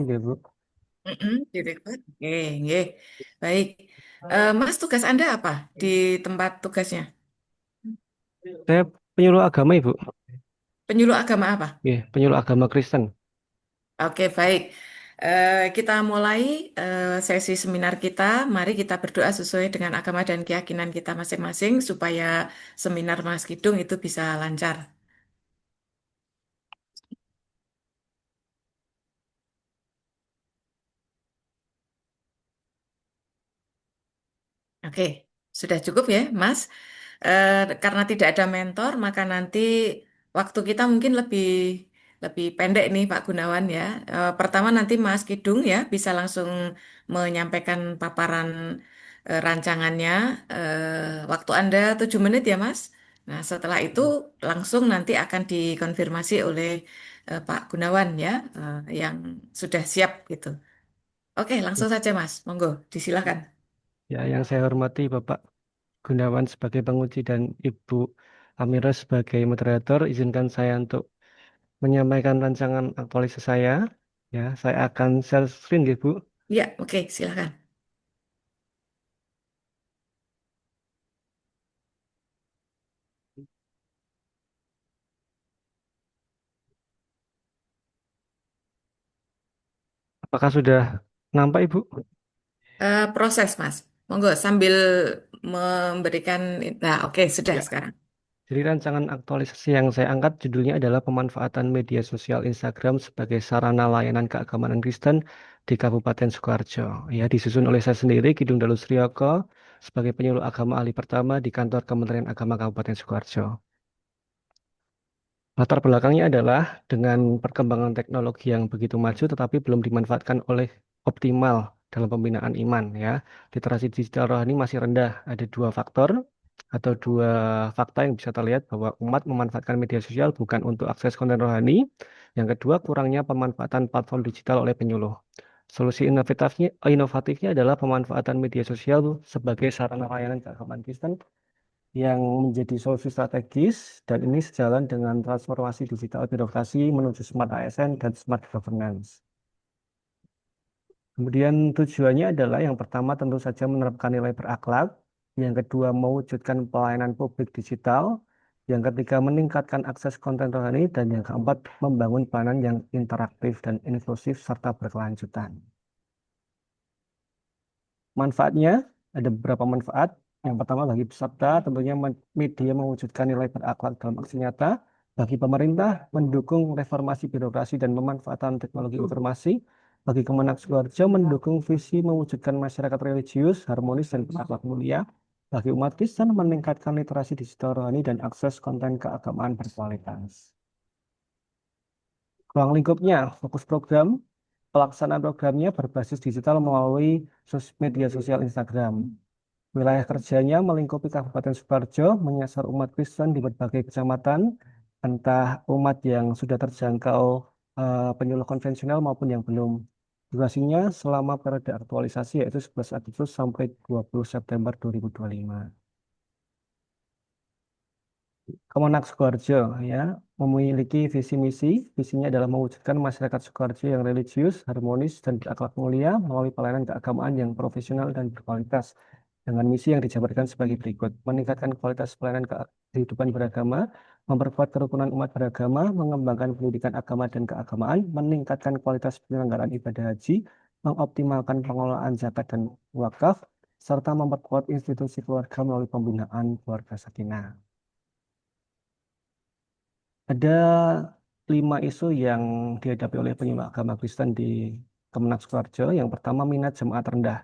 Iya, Bu. Direkrut. Oke, nggih. Baik. Mas, tugas Anda apa di tempat tugasnya? Saya penyuluh agama, Ibu. Penyuluh agama apa? Iya, penyuluh agama Kristen. Oke, baik. Kita mulai sesi seminar kita. Mari kita berdoa sesuai dengan agama dan keyakinan kita masing-masing supaya seminar Mas Kidung itu bisa lancar. Oke, sudah cukup ya, Mas. Karena tidak ada mentor, maka nanti waktu kita mungkin lebih lebih pendek nih, Pak Gunawan ya. Pertama nanti Mas Kidung ya bisa langsung menyampaikan paparan rancangannya. Waktu Anda 7 menit ya, Mas. Nah, setelah itu langsung nanti akan dikonfirmasi oleh Pak Gunawan ya, yang sudah siap gitu. Oke, langsung saja, Mas. Monggo, disilakan. Ya, yang saya hormati Bapak Gunawan sebagai penguji dan Ibu Amira sebagai moderator, izinkan saya untuk menyampaikan rancangan aktualisasi saya. Ya, saya akan share screen, ya, Bu. Ya, oke, silakan. Apakah sudah nampak, Ibu? Proses, Mas. Monggo sambil memberikan. Nah, oke, sudah Ya. sekarang. Jadi rancangan aktualisasi yang saya angkat judulnya adalah pemanfaatan media sosial Instagram sebagai sarana layanan keagamaan Kristen di Kabupaten Sukoharjo. Ya, disusun oleh saya sendiri, Kidung Dalu Sriyoko, sebagai penyuluh agama ahli pertama di kantor Kementerian Agama Kabupaten Sukoharjo. Latar belakangnya adalah dengan perkembangan teknologi yang begitu maju tetapi belum dimanfaatkan oleh optimal dalam pembinaan iman ya. Literasi digital rohani masih rendah. Ada dua faktor atau dua fakta yang bisa terlihat bahwa umat memanfaatkan media sosial bukan untuk akses konten rohani. Yang kedua, kurangnya pemanfaatan platform digital oleh penyuluh. Solusi inovatifnya adalah pemanfaatan media sosial sebagai sarana layanan keagamaan Kristen yang menjadi solusi strategis dan ini sejalan dengan transformasi digital birokrasi menuju smart ASN dan smart governance. Kemudian tujuannya adalah yang pertama tentu saja menerapkan nilai berakhlak, yang kedua mewujudkan pelayanan publik digital, yang ketiga meningkatkan akses konten rohani, dan yang keempat membangun pelayanan yang interaktif dan inklusif serta berkelanjutan. Manfaatnya ada beberapa manfaat. Yang pertama bagi peserta tentunya media mewujudkan nilai berakhlak dalam aksi nyata. Bagi pemerintah mendukung reformasi birokrasi dan pemanfaatan teknologi informasi. Bagi Kemenak Sidoarjo mendukung visi mewujudkan masyarakat religius, harmonis dan berakhlak mulia. Bagi umat Kristen meningkatkan literasi digital rohani dan akses konten keagamaan berkualitas. Ruang lingkupnya, fokus program, pelaksanaan programnya berbasis digital melalui media sosial Instagram. Wilayah kerjanya melingkupi Kabupaten Sukoharjo, menyasar umat Kristen di berbagai kecamatan, entah umat yang sudah terjangkau penyuluh konvensional maupun yang belum. Durasinya selama periode aktualisasi yaitu 11 Agustus sampai 20 September 2025. Kemenak Sukoharjo ya memiliki visi misi. Visinya adalah mewujudkan masyarakat Sukoharjo yang religius, harmonis, dan berakhlak mulia melalui pelayanan keagamaan yang profesional dan berkualitas. Dengan misi yang dijabarkan sebagai berikut: meningkatkan kualitas pelayanan kehidupan beragama, memperkuat kerukunan umat beragama, mengembangkan pendidikan agama dan keagamaan, meningkatkan kualitas penyelenggaraan ibadah haji, mengoptimalkan pengelolaan zakat dan wakaf, serta memperkuat institusi keluarga melalui pembinaan keluarga sakinah. Ada 5 isu yang dihadapi oleh penyuluh agama Kristen di Kemenak Sukoharjo. Yang pertama, minat jemaat rendah.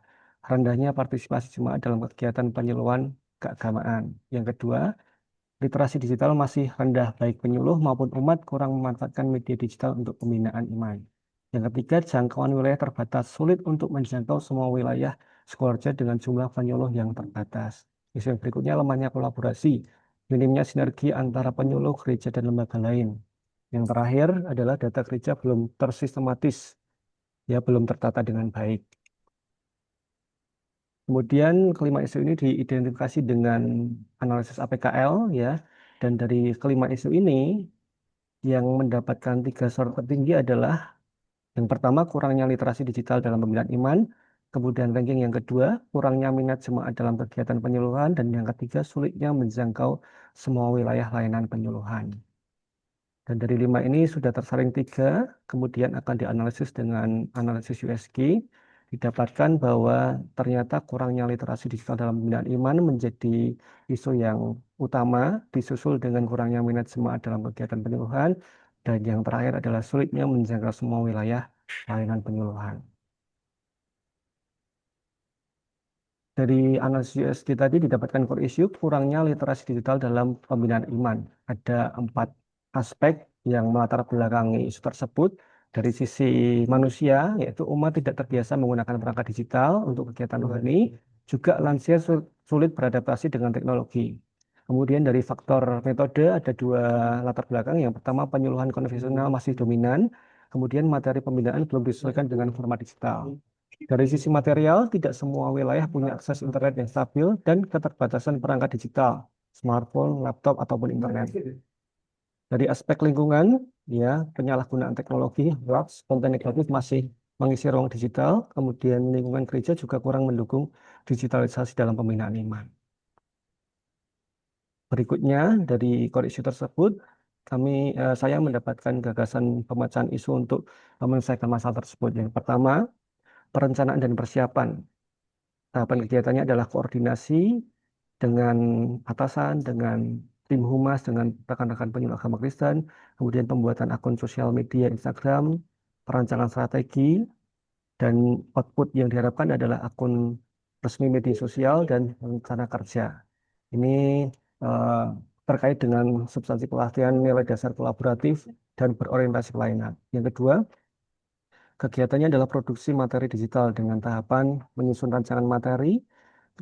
Rendahnya partisipasi jemaat dalam kegiatan penyuluhan keagamaan. Yang kedua, literasi digital masih rendah baik penyuluh maupun umat kurang memanfaatkan media digital untuk pembinaan iman. Yang ketiga, jangkauan wilayah terbatas. Sulit untuk menjangkau semua wilayah Sukoharjo dengan jumlah penyuluh yang terbatas. Isu yang berikutnya, lemahnya kolaborasi. Minimnya sinergi antara penyuluh, gereja, dan lembaga lain. Yang terakhir adalah data gereja belum tersistematis, ya belum tertata dengan baik. Kemudian kelima isu ini diidentifikasi dengan analisis APKL ya, dan dari kelima isu ini yang mendapatkan 3 skor tertinggi adalah Yang pertama, kurangnya literasi digital dalam pembinaan iman. Kemudian ranking yang kedua, kurangnya minat jemaat dalam kegiatan penyuluhan. Dan yang ketiga, sulitnya menjangkau semua wilayah layanan penyuluhan. Dan dari lima ini sudah tersaring tiga, kemudian akan dianalisis dengan analisis USG. Didapatkan bahwa ternyata kurangnya literasi digital dalam pembinaan iman menjadi isu yang utama, disusul dengan kurangnya minat jemaat dalam kegiatan penyuluhan. Dan yang terakhir adalah sulitnya menjangkau semua wilayah layanan penyuluhan. Dari analisis USG tadi didapatkan core issue kurangnya literasi digital dalam pembinaan iman. Ada empat aspek yang melatar belakangi isu tersebut. Dari sisi manusia, yaitu umat tidak terbiasa menggunakan perangkat digital untuk kegiatan rohani, juga lansia sulit beradaptasi dengan teknologi. Kemudian dari faktor metode ada dua latar belakang. Yang pertama penyuluhan konvensional masih dominan, kemudian materi pembinaan belum disesuaikan dengan format digital. Dari sisi material, tidak semua wilayah punya akses internet yang stabil dan keterbatasan perangkat digital, smartphone, laptop, ataupun internet. Dari aspek lingkungan, ya, penyalahgunaan teknologi, hoax, konten negatif masih mengisi ruang digital, kemudian lingkungan gereja juga kurang mendukung digitalisasi dalam pembinaan iman. Berikutnya, dari core issue tersebut, saya mendapatkan gagasan pemecahan isu untuk menyelesaikan masalah tersebut. Yang pertama, perencanaan dan persiapan. Tahapan kegiatannya adalah koordinasi dengan atasan, dengan tim humas, dengan rekan-rekan penyuluh agama Kristen, kemudian pembuatan akun sosial media Instagram, perancangan strategi, dan output yang diharapkan adalah akun resmi media sosial dan rencana kerja. Ini eh, terkait dengan substansi pelatihan nilai dasar kolaboratif dan berorientasi pelayanan. Yang kedua, kegiatannya adalah produksi materi digital dengan tahapan menyusun rancangan materi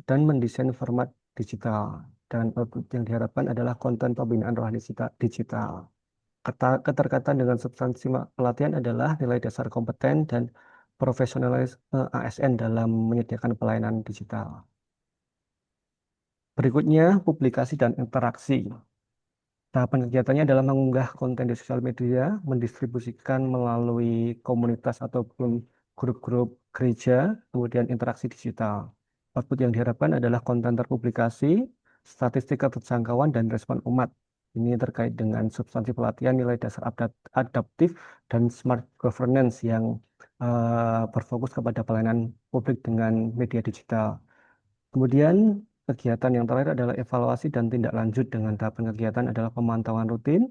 dan mendesain format digital. Dan output yang diharapkan adalah konten pembinaan rohani digital. Keterkaitan dengan substansi pelatihan adalah nilai dasar kompeten dan profesionalis ASN dalam menyediakan pelayanan digital. Berikutnya, publikasi dan interaksi. Tahapan kegiatannya adalah mengunggah konten di sosial media, mendistribusikan melalui komunitas ataupun grup-grup gereja, kemudian interaksi digital. Output yang diharapkan adalah konten terpublikasi, statistik keterjangkauan, dan respon umat. Ini terkait dengan substansi pelatihan, nilai dasar adaptif, dan smart governance yang berfokus kepada pelayanan publik dengan media digital. Kemudian kegiatan yang terakhir adalah evaluasi dan tindak lanjut. Dengan tahapan kegiatan adalah pemantauan rutin,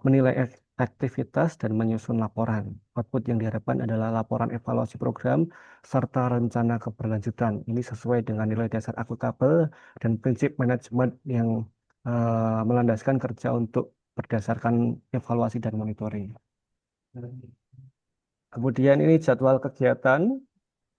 menilai aktivitas, dan menyusun laporan. Output yang diharapkan adalah laporan evaluasi program serta rencana keberlanjutan. Ini sesuai dengan nilai dasar akuntabel dan prinsip manajemen yang melandaskan kerja untuk berdasarkan evaluasi dan monitoring. Kemudian ini jadwal kegiatan.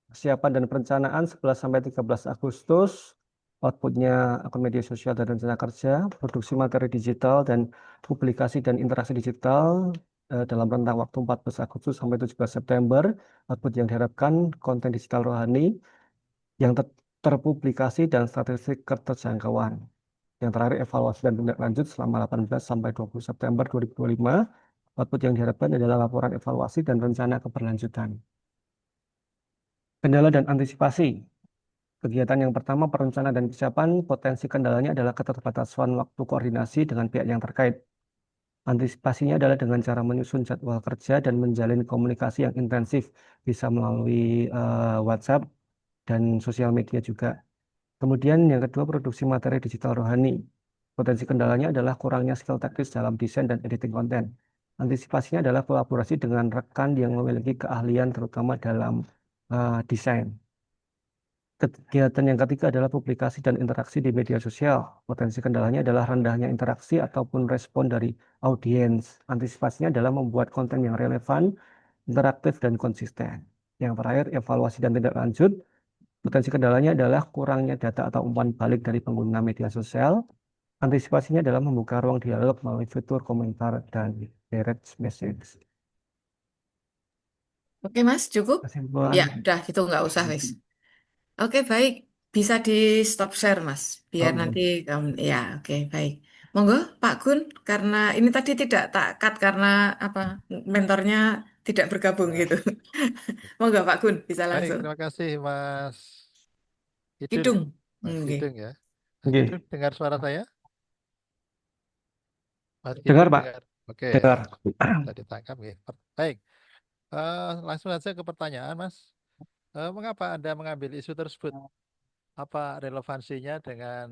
Persiapan dan perencanaan 11 sampai 13 Agustus, outputnya akun media sosial dan rencana kerja, produksi materi digital dan publikasi dan interaksi digital dalam rentang waktu 14 Agustus sampai 17 September, output yang diharapkan konten digital rohani yang terpublikasi dan statistik keterjangkauan. Yang terakhir evaluasi dan tindak lanjut selama 18 sampai 20 September 2025, output yang diharapkan adalah laporan evaluasi dan rencana keberlanjutan. Kendala dan antisipasi. Kegiatan yang pertama, perencanaan dan kesiapan, potensi kendalanya adalah keterbatasan waktu koordinasi dengan pihak yang terkait. Antisipasinya adalah dengan cara menyusun jadwal kerja dan menjalin komunikasi yang intensif, bisa melalui WhatsApp dan sosial media juga. Kemudian yang kedua, produksi materi digital rohani. Potensi kendalanya adalah kurangnya skill teknis dalam desain dan editing konten. Antisipasinya adalah kolaborasi dengan rekan yang memiliki keahlian terutama dalam desain. Kegiatan yang ketiga adalah publikasi dan interaksi di media sosial. Potensi kendalanya adalah rendahnya interaksi ataupun respon dari audiens. Antisipasinya adalah membuat konten yang relevan, interaktif, dan konsisten. Yang terakhir, evaluasi dan tindak lanjut. Potensi kendalanya adalah kurangnya data atau umpan balik dari pengguna media sosial. Antisipasinya adalah membuka ruang dialog melalui fitur komentar dan direct message. Oke, Mas, cukup? Kesimpulan. Ya, udah gitu nggak usah, wis. Oke, baik. Bisa di stop share, Mas. Biar Oh, nanti kamu, ya, oke, baik. Monggo Pak Gun, karena ini tadi tidak tak cut karena apa mentornya tidak bergabung Ya, gitu. Monggo Pak Gun bisa baik, langsung. terima kasih Mas Kidul ya. Kidung. Mas Oke. Kidung ya. Mas Kidung Oke, dengar suara saya? Mas dengar Kidung Pak, dengar. Oke, dengar. bisa ditangkap ya. Baik, langsung saja ke pertanyaan Mas. Mengapa Anda mengambil isu tersebut? Apa relevansinya dengan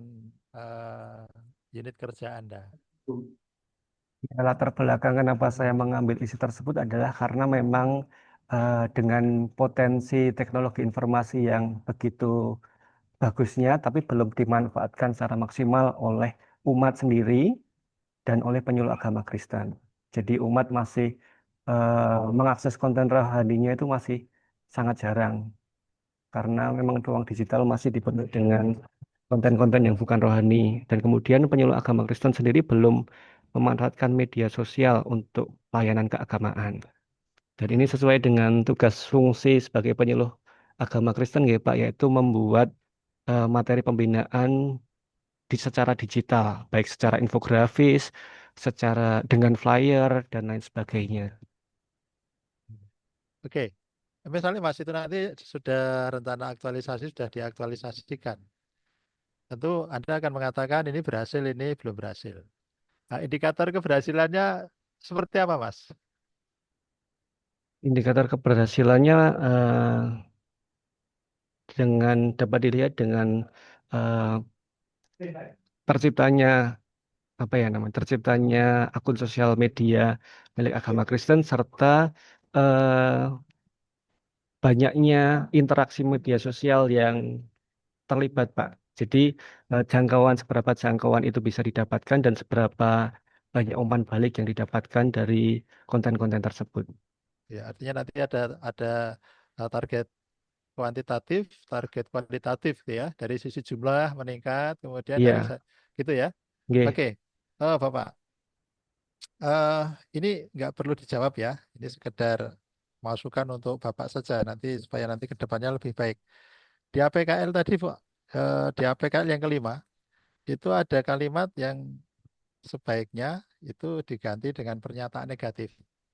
unit kerja Anda? Ya, latar belakang kenapa saya mengambil isu tersebut adalah karena memang dengan potensi teknologi informasi yang begitu bagusnya, tapi belum dimanfaatkan secara maksimal oleh umat sendiri dan oleh penyuluh agama Kristen. Jadi umat masih mengakses konten rohaninya itu masih sangat jarang, karena memang ruang digital masih dipenuhi dengan konten-konten yang bukan rohani. Dan kemudian penyuluh agama Kristen sendiri belum memanfaatkan media sosial untuk layanan keagamaan. Dan ini sesuai dengan tugas fungsi sebagai penyuluh agama Kristen ya Pak, yaitu membuat materi pembinaan secara digital, baik secara infografis, secara dengan flyer, dan lain sebagainya. Oke, misalnya Mas itu nanti sudah rencana aktualisasi sudah diaktualisasikan. Tentu Anda akan mengatakan ini berhasil, ini belum berhasil. Nah, indikator keberhasilannya seperti apa, Mas? Indikator keberhasilannya dengan dapat dilihat dengan eh, terciptanya apa ya namanya terciptanya akun sosial media milik agama Kristen serta eh, banyaknya interaksi media sosial yang terlibat, Pak. Jadi seberapa jangkauan itu bisa didapatkan dan seberapa banyak umpan balik yang didapatkan dari konten-konten tersebut. Ya, artinya nanti ada target kuantitatif, target kualitatif gitu ya. Dari sisi jumlah meningkat, kemudian Iya, gitu ya. nggih. Oke, Bapak, eh ini nggak perlu dijawab ya. Ini sekedar masukan untuk Bapak saja nanti supaya nanti ke depannya lebih baik. Di APKL tadi, Bu, di APKL yang kelima itu ada kalimat yang sebaiknya itu diganti dengan pernyataan negatif.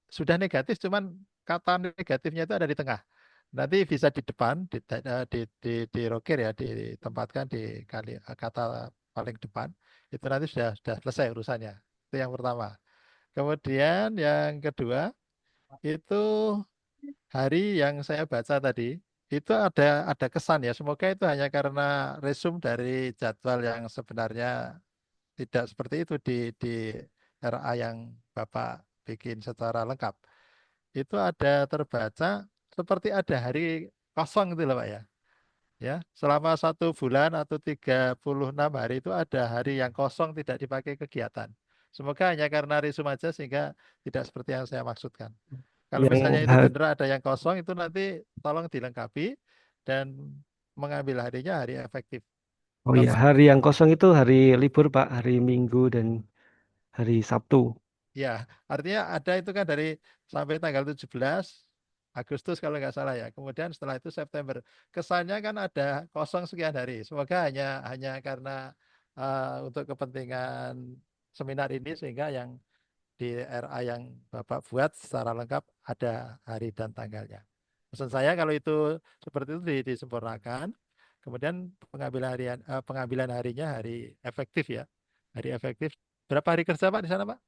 Sudah negatif, cuman kata negatifnya itu ada di tengah. Nanti bisa di depan, di rokir ya, ditempatkan di kata paling depan. Itu nanti sudah selesai urusannya. Itu yang pertama. Kemudian yang kedua itu hari yang saya baca tadi itu ada kesan ya. Semoga itu hanya karena resume dari jadwal yang sebenarnya tidak seperti itu di RA yang Bapak bikin secara lengkap. Itu ada terbaca seperti ada hari kosong gitu loh Pak ya. Ya, selama 1 bulan atau 36 hari itu ada hari yang kosong tidak dipakai kegiatan. Semoga hanya karena resume aja sehingga tidak seperti yang saya maksudkan. Kalau Yang misalnya itu ha- benar ada yang kosong itu nanti tolong dilengkapi dan mengambil harinya hari efektif. oh iya, Bapak. hari yang kosong itu hari libur, Pak, hari Minggu dan hari Sabtu. Ya, artinya ada itu kan dari sampai tanggal 17 Agustus kalau nggak salah ya. Kemudian setelah itu September. Kesannya kan ada kosong sekian hari. Semoga hanya karena untuk kepentingan seminar ini sehingga yang di RA yang Bapak buat secara lengkap ada hari dan tanggalnya. Pesan saya kalau itu seperti itu disempurnakan. Kemudian pengambilan harinya hari efektif ya. Hari efektif. Berapa hari kerja Pak di sana Pak?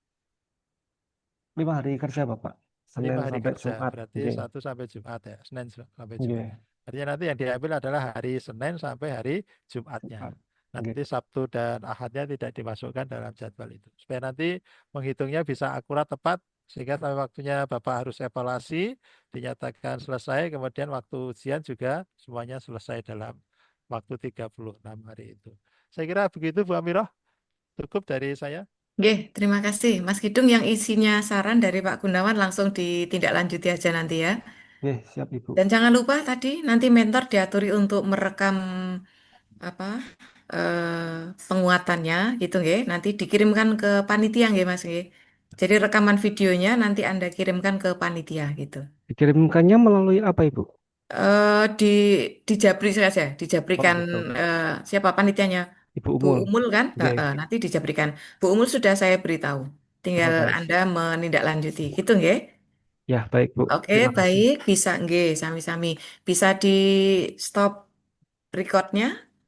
5 hari kerja, Bapak. Senin 5 hari sampai kerja, Jumat. berarti Oke. Sabtu sampai Jumat ya, Senin sampai Jumat. Oke. Artinya nanti yang diambil adalah hari Senin sampai hari Jumatnya. Jumat. Oke. Nanti Sabtu dan Ahadnya tidak dimasukkan dalam jadwal itu. Supaya nanti menghitungnya bisa akurat tepat, sehingga sampai waktunya Bapak harus evaluasi, dinyatakan selesai, kemudian waktu ujian juga semuanya selesai dalam waktu 36 hari itu. Saya kira begitu Bu Amirah, cukup dari saya. Oke, terima kasih Mas Kidung yang isinya saran dari Pak Gunawan langsung ditindaklanjuti aja nanti ya. Oke, siap Ibu. Dan jangan lupa tadi nanti mentor diaturi untuk merekam apa penguatannya gitu nggih. Nanti dikirimkan ke panitia nggih Mas nggih. Jadi rekaman videonya nanti Anda kirimkan ke panitia gitu. Dikirimkannya melalui apa, Ibu? Di dijabri saja, Oh dijabrikan gitu. siapa panitianya? Ibu Bu Umul. Umul kan? Nggih. Nanti dijabrikan. Bu Umul sudah saya beritahu. Tinggal Oh, Anda menindaklanjuti. Gitu nggih? ya baik Bu. Oke, Terima kasih. baik. Bisa nggih, sami-sami. Bisa di stop recordnya.